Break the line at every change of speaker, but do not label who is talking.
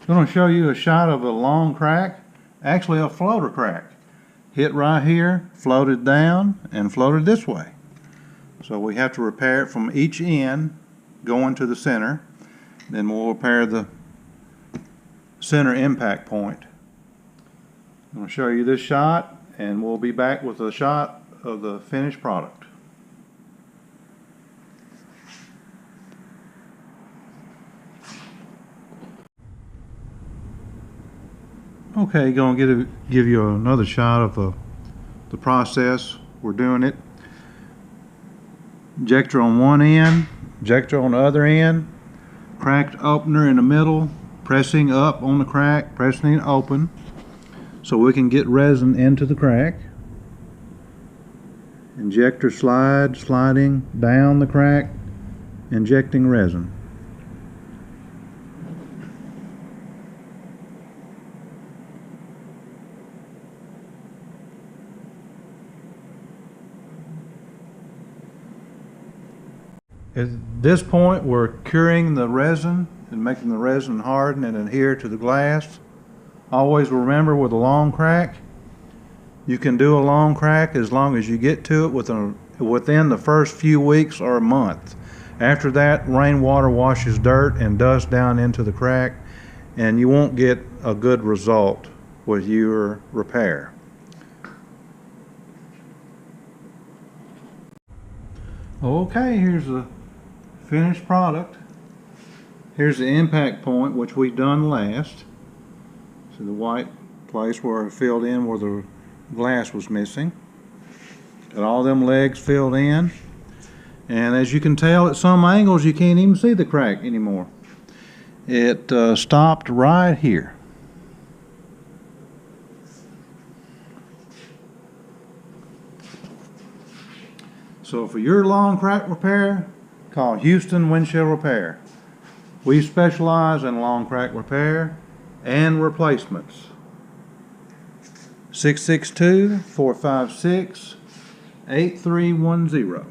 I'm going to show you a shot of a long crack, actually a floater crack. Hit right here, floated down, and floated this way. So we have to repair it from each end going to the center. Then we'll repair the center impact point. I'm going to show you this shot, and we'll be back with a shot of the finished product. Okay, going to give you another shot of the process. We're doing it. Injector on one end, injector on the other end, cracked opener in the middle, pressing up on the crack, pressing it open so we can get resin into the crack. Injector sliding down the crack, injecting resin. At this point, we're curing the resin and making the resin harden and adhere to the glass. Always remember, with a long crack, you can do a long crack as long as you get to it within the first few weeks or a month. After that, rainwater washes dirt and dust down into the crack, and you won't get a good result with your repair. Okay, here's the finished product. Here's the impact point, which we've done last. So the white place where it filled in where the glass was missing. Got all them legs filled in. And as you can tell, at some angles you can't even see the crack anymore. It stopped right here. So for your long crack repair, call Houston Windshield Repair. We specialize in long crack repair and replacements. 662-456-8310.